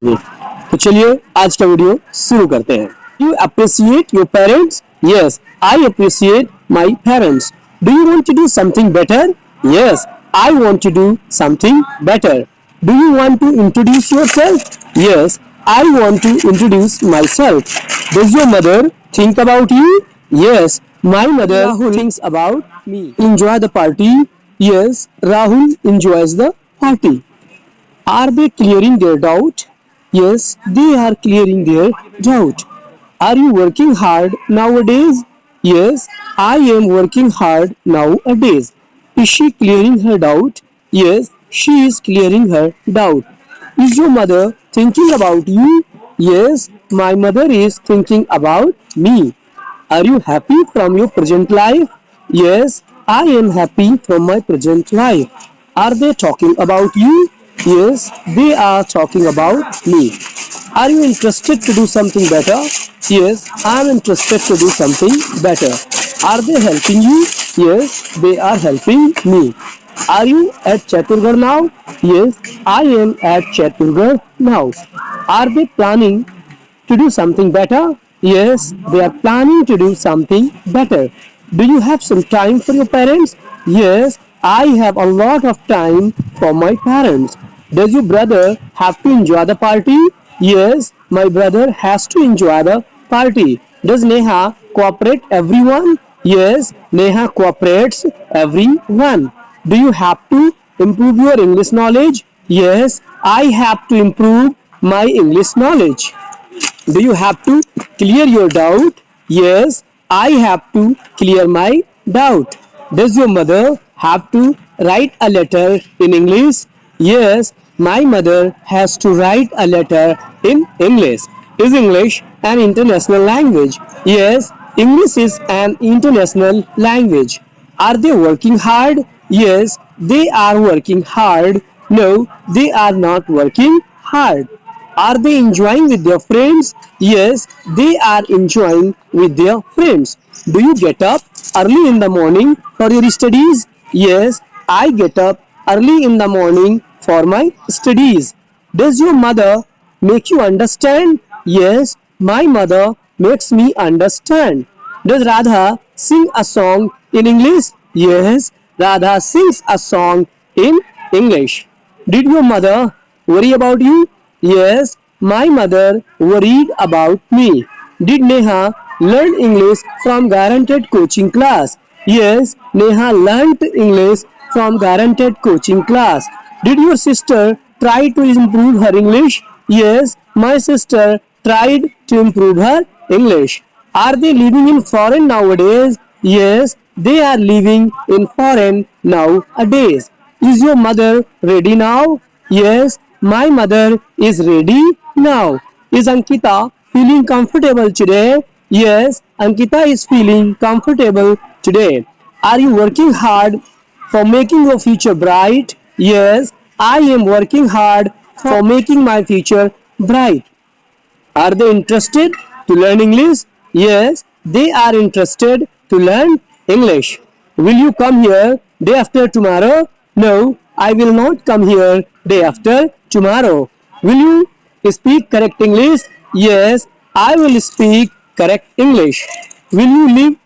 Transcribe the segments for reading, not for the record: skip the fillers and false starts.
तो चलिए आज का वीडियो शुरू करते हैं। You appreciate your parents? Yes, I appreciate my parents. Do you want to do something better? Yes, I want to do something better. Do you want to introduce yourself? Yes, I want to introduce myself. Does your mother think about you? Yes, my mother thinks about me. Enjoy the party? Yes, Rahul enjoys the party. Are they clearing their doubt? Yes, they are clearing their doubt. Are you working hard nowadays? Yes, I am working hard nowadays. Is she clearing her doubt? Yes, she is clearing her doubt. Is your mother thinking about you? Yes, my mother is thinking about me. Are you happy from your present life? Yes, I am happy from my present life. Are they talking about you? Yes, they are talking about me. Are you interested to do something better? Yes, I am interested to do something better. Are they helping you? Yes, they are helping me. Are you at Chaturgarh now? Yes, I am at Chaturgarh now. Are they planning to do something better? Yes, they are planning to do something better. Do you have some time for your parents? Yes, I have a lot of time for my parents. Does your brother have to enjoy the party? Yes, my brother has to enjoy the party. Does Neha cooperate everyone? Yes, Neha cooperates everyone. Do you have to improve your English knowledge? Yes, I have to improve my English knowledge. Do you have to clear your doubt? Yes, I have to clear my doubt. Does your mother have to write a letter in English? Yes, my mother has to write a letter in English. Is English an international language? Yes, English is an international language. Are they working hard? Yes, they are working hard. No, they are not working hard. Are they enjoying with their friends? Yes, they are enjoying with their friends. Do you get up early in the morning for your studies? Yes, I get up early in the morning for my studies. Does your mother make you understand? Yes, my mother makes me understand. Does Radha sing a song in English? Yes, Radha sings a song in English. Did your mother worry about you? Yes, my mother worried about me. Did Neha learn English from guaranteed coaching class? Yes, Neha learnt English from guaranteed coaching class. Did your sister try to improve her English? Yes, my sister tried to improve her English. Are they living in foreign nowadays? Yes, they are living in foreign nowadays. Is your mother ready now? Yes, my mother is ready now. Is Ankita feeling comfortable today? Yes, Ankita is feeling comfortable today. Are you working hard for making your future bright? Yes, I am working hard for making my future bright. Are they interested to learn English? Yes, they are interested to learn English. Will you come here day after tomorrow? No, I will not come here day after tomorrow. Will you speak correct English? Yes, I will speak correct English. Will you live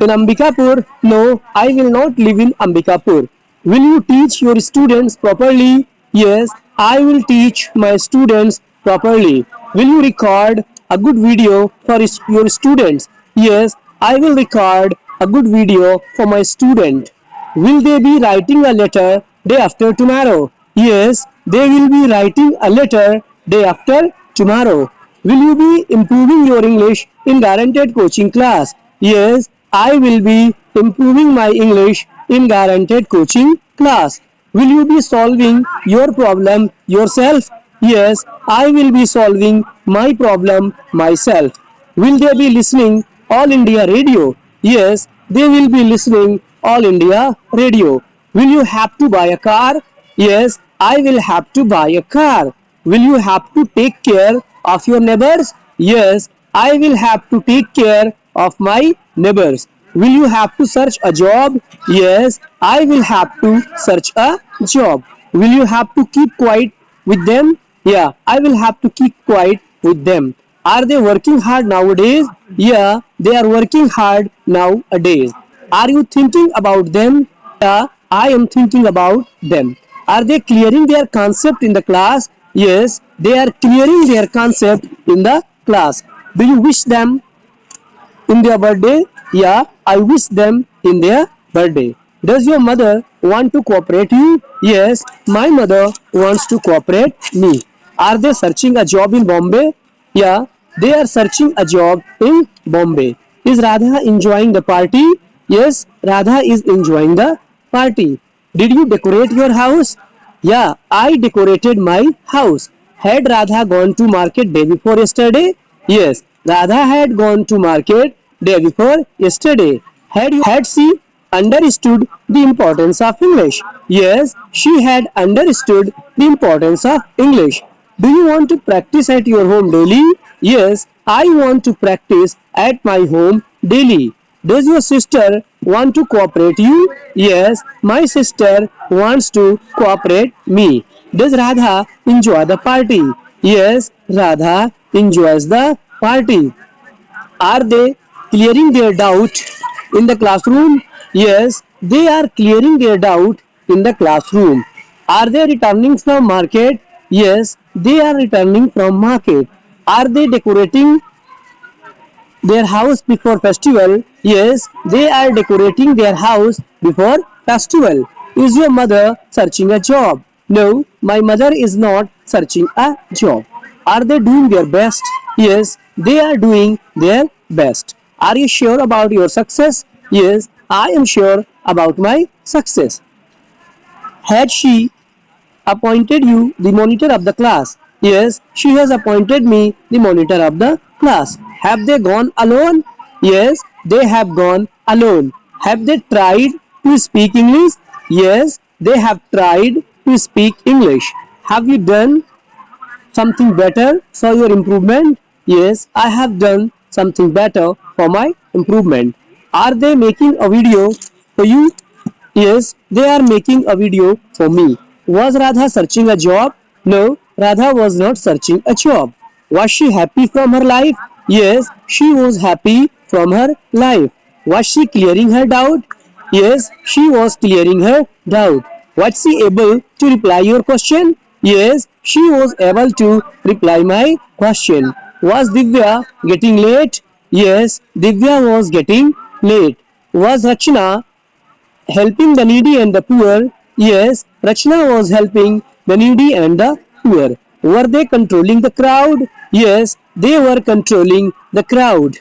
in Ambikapur? No, I will not live in Ambikapur. Will you teach your students properly? Yes, I will teach my students properly. Will you record a good video for your students? Yes, I will record a good video for my student. Will they be writing a letter day after tomorrow? Yes, they will be writing a letter day after tomorrow. Will you be improving your English in guaranteed coaching class? Yes, I will be improving my English in guaranteed coaching class. Will you be solving your problem yourself? Yes, I will be solving my problem myself. Will they be listening All India Radio? Yes, they will be listening All India Radio. Will you have to buy a car? Yes, I will have to buy a car. Will you have to take care of your neighbors? Yes, I will have to take care of my neighbors. Will you have to search a job? Yes, I will have to search a job. Will you have to keep quiet with them? Yeah, I will have to keep quiet with them. Are they working hard nowadays? Yeah, they are working hard nowadays. Are you thinking about them? Yeah, I am thinking about them. Are they clearing their concept in the class? Yes, they are clearing their concept in the class. Do you wish them in their birthday? Yeah, I wish them in their birthday. Does your mother want to cooperate you? Yes, my mother wants to cooperate me. Are they searching a job in Bombay? Yeah, they are searching a job in Bombay. Is Radha enjoying the party? Yes, Radha is enjoying the party. Did you decorate your house? Yeah, I decorated my house. Had Radha gone to market day before yesterday? Yes, Radha had gone to market day before yesterday. Had she understood the importance of English? Yes, she had understood the importance of English. Do you want to practice at your home daily? Yes, I want to practice at my home daily. Does your sister want to cooperate you? Yes, my sister wants to cooperate me. Does Radha enjoy the party? Yes, Radha enjoys the party. Are they clearing their doubt in the classroom? Yes, they are clearing their doubt in the classroom. Are they returning from market? Yes, they are returning from market. Are they decorating their house before festival? Yes, they are decorating their house before festival. Is your mother searching a job? No, my mother is not searching a job. Are they doing their best? Yes, they are doing their best. Are you sure about your success? Yes, I am sure about my success. Had she appointed you the monitor of the class? Yes, she has appointed me the monitor of the class. Have they gone alone? Yes, they have gone alone. Have they tried to speak English? Yes, they have tried to speak English. Have you done something better for your improvement? Yes, I have done something better for my improvement. Are they making a video for you? Yes, they are making a video for me. Was Radha searching a job? No, Radha was not searching a job. Was she happy from her life? Yes, she was happy from her life. Was she clearing her doubt? Yes, she was clearing her doubt. Was she able to reply your question? Yes, she was able to reply my question. Was Divya getting late? Yes, Divya was getting late. Was Rachna helping the needy and the poor? Yes, Rachna was helping the needy and the poor. Were they controlling the crowd? Yes, they were controlling the crowd.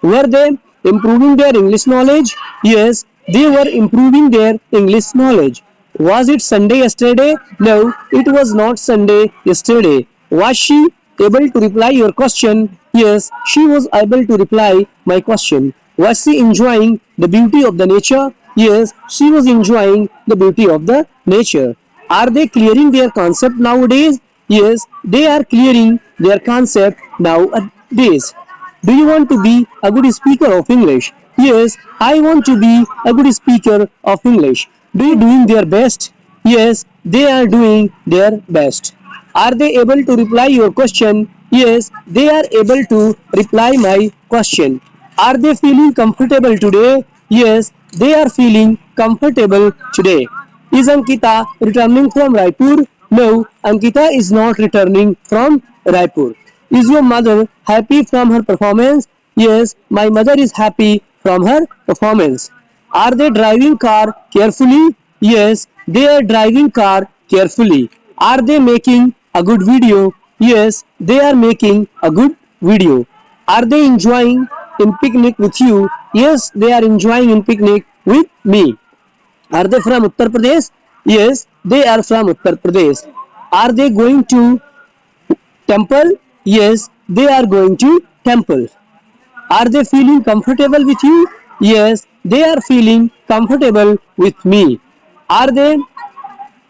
Were they improving their English knowledge? Yes, they were improving their English knowledge. Was it Sunday yesterday? No, it was not Sunday yesterday. Was she able to reply your question? Yes, she was able to reply my question. Was she enjoying the beauty of the nature? Yes, she was enjoying the beauty of the nature. Are they clearing their concept nowadays? Yes, they are clearing their concept nowadays. Do you want to be a good speaker of English? Yes, I want to be a good speaker of English. Do you doing their best? Yes, they are doing their best. Are they able to reply your question? Yes, they are able to reply my question. Are they feeling comfortable today? Yes, they are feeling comfortable today. Is Ankita returning from Raipur? No, Ankita is not returning from Raipur. Is your mother happy from her performance? Yes, my mother is happy from her performance. Are they driving car carefully? Yes, they are driving car carefully. Are they making a good video? Yes, they are making a good video. Are they enjoying in picnic with you? Yes, they are enjoying in picnic with me. Are they from Uttar Pradesh? Yes, they are from Uttar Pradesh. Are they going to temple? Yes, they are going to temple. Are they feeling comfortable with you? Yes, they are feeling comfortable with me. Are they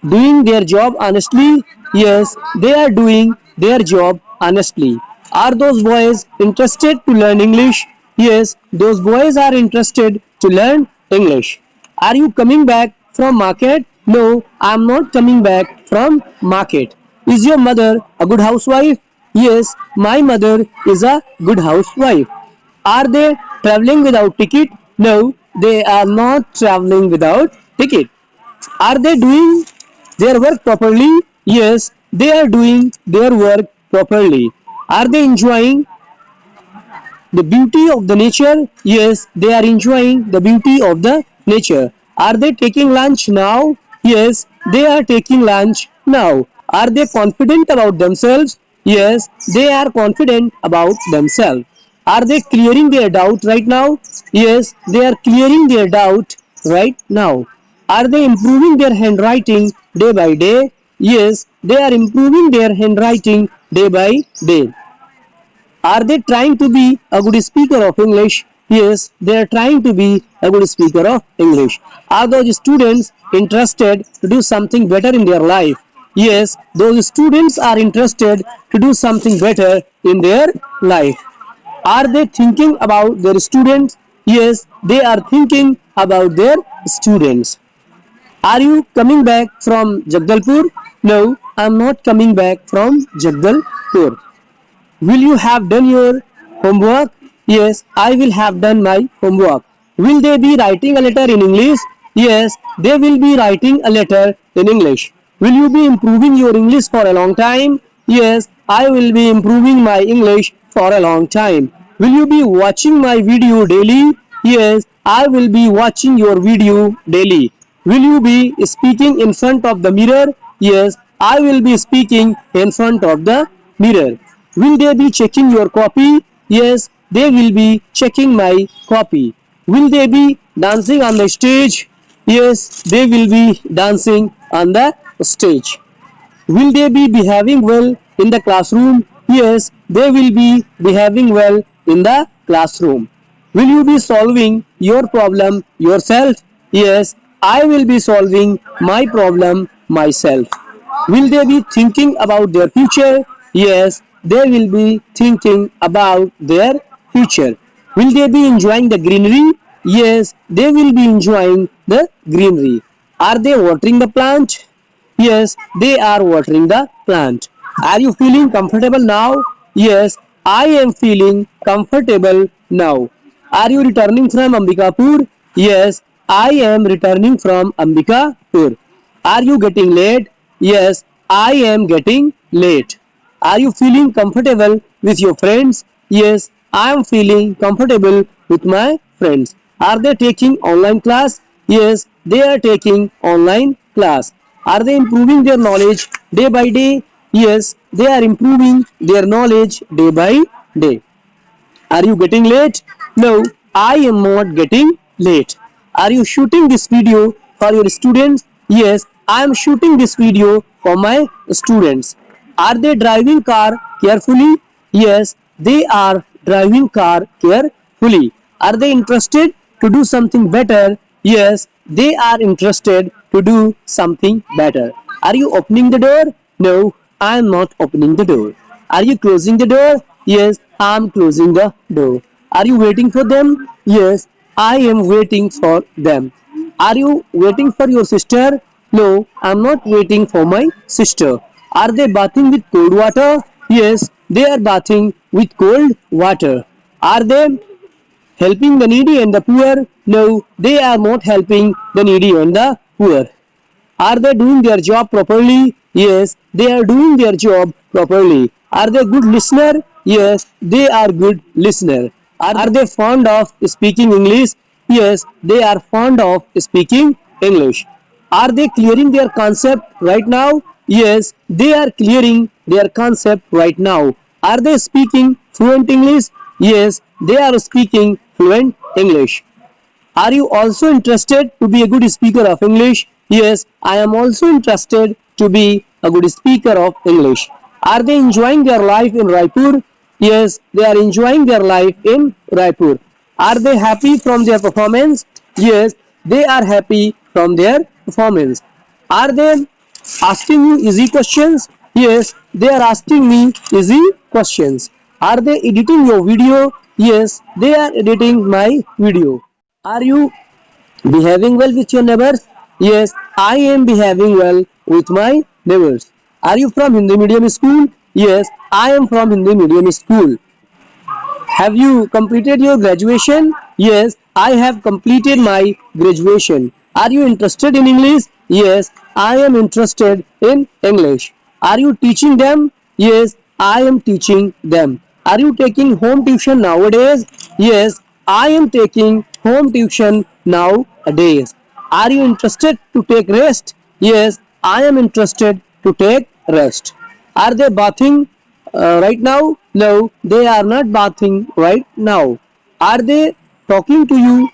doing their job honestly? Yes, they are doing their job honestly. Are those boys interested to learn English? Yes, those boys are interested to learn English. Are you coming back from market? No, I am not coming back from market. Is your mother a good housewife? Yes, my mother is a good housewife. Are they traveling without ticket? No, they are not traveling without ticket. Are they doing their work properly? Yes, they are doing their work properly. Are they enjoying the beauty of the nature? Yes, they are enjoying the beauty of the nature. Are they taking lunch now? Yes, they are taking lunch now. Are they confident about themselves? Yes, they are confident about themselves. Are they clearing their doubt right now? Yes, they are clearing their doubt right now. Are they improving their handwriting day by day? Yes, they are improving their handwriting day by day. Are they trying to be a good speaker of English? Yes, they are trying to be a good speaker of English. Are those students interested to do something better in their life? Yes, those students are interested to do something better in their life. Are they thinking about their students? Yes, they are thinking about their students. Are you coming back from Jagdalpur? No, I am not coming back from Jagdalpur. Will you have done your homework? Yes, I will have done my homework. Will they be writing a letter in English? Yes, they will be writing a letter in English. Will you be improving your English for a long time? Yes, I will be improving my English for a long time. Will you be watching my video daily? Yes, I will be watching your video daily. Will you be speaking in front of the mirror? Yes, I will be speaking in front of the mirror. Will they be checking your copy? Yes, they will be checking my copy. Will they be dancing on the stage? Yes, they will be dancing on the stage. Will they be behaving well in the classroom? Yes, they will be behaving well in the classroom. Will you be solving your problem yourself? Yes, I will be solving my problem myself. Will they be thinking about their future? Yes, they will be thinking about their future. Will they be enjoying the greenery? Yes, they will be enjoying the greenery. Are they watering the plant? Yes, they are watering the plant. Are you feeling comfortable now? Yes, I am feeling comfortable now. Are you returning from Ambikapur? Yes, I am returning from Ambikapur. Are you getting late? Yes, I am getting late. Are you feeling comfortable with your friends? Yes, I am feeling comfortable with my friends. Are they taking online class? Yes, they are taking online class. Are they improving their knowledge day by day? Yes, they are improving their knowledge day by day. Are you getting late? No, I am not getting late. Are you shooting this video for your students? Yes, I am shooting this video for my students. Are they driving car carefully? Yes, they are driving car carefully. Are they interested to do something better? Yes, they are interested to do something better. Are you opening the door? No, I am not opening the door. Are you closing the door? Yes, I am closing the door. Are you waiting for them? Yes, I am waiting for them. Are you waiting for your sister? No, I am not waiting for my sister. Are they bathing with cold water? Yes, they are bathing with cold water. Are they helping the needy and the poor? No, they are not helping the needy and the poor. Are they doing their job properly? Yes, they are doing their job properly. Are they good listener? Yes, they are good listener. Are they fond of speaking English? Yes, they are fond of speaking English. Are they clearing their concept right now? Yes, they are clearing their concept right now. Are they speaking fluent English? Yes, they are speaking fluent English. Are you also interested to be a good speaker of English? Yes, I am also interested to be a good speaker of English. Are they enjoying their life in Raipur? Yes, they are enjoying their life in Raipur. Are they happy from their performance? Yes, they are happy from their performance. Are they asking you easy questions? Yes, they are asking me easy questions. Are they editing your video? Yes, they are editing my video. Are you behaving well with your neighbors? Yes, I am behaving well with my neighbors. Are you from Hindi medium school? Yes, I am from Hindi medium school. Have you completed your graduation? Yes, I have completed my graduation. Are you interested in English? Yes, I am interested in English. Are you teaching them? Yes, I am teaching them. Are you taking home tuition nowadays? Yes, I am taking home tuition nowadays. Are you interested to take rest? Yes, I am interested to take rest. Are they bathing right now? No, they are not bathing right now. Are they talking to you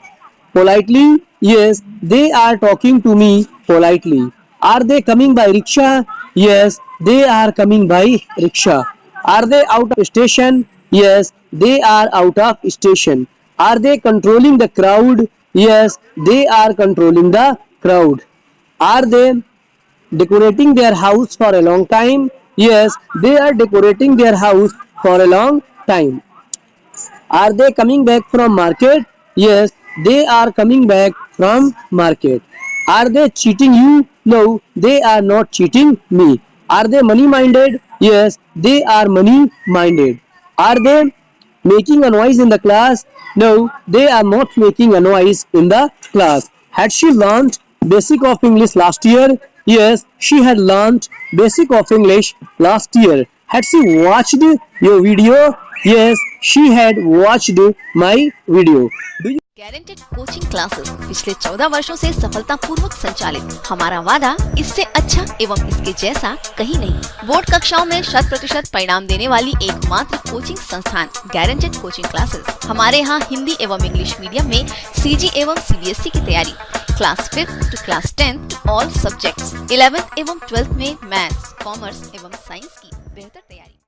politely? Yes, they are talking to me politely. Are they coming by rickshaw? Yes, they are coming by rickshaw. Are they out of station? Yes, they are out of station. Are they controlling the crowd? Yes, they are controlling the crowd. Are they decorating their house for a long time? Yes, they are decorating their house for a long time. Are they coming back from market? Yes, they are coming back from market. Are they cheating you? No, they are not cheating me. Are they money minded? Yes, they are money minded. Are they making a noise in the class? No, they are not making a noise in the class. Had she learned basic of English last year? Yes, she had learned basic of English last year. Had she watched your video? Yes, she had watched my video. Do you guaranteed coaching classes पिछले 14 वर्षों से सफलतापूर्वक संचालित। हमारा वादा इससे अच्छा एवं इसके जैसा कहीं नहीं। बोर्ड कक्षाओं में 100% परिणाम देने वाली एकमात्र कोचिंग संस्थान गारंटेड कोचिंग क्लासेस। हमारे यहाँ हिंदी एवं इंग्लिश मीडियम में सीजी एवं सीबीएसई की तैयारी, class 5th to class 10th all subjects, 11th एवं 12th में मैथ्स, कॉमर्स एवं साइंस की बेहतर तैयारी।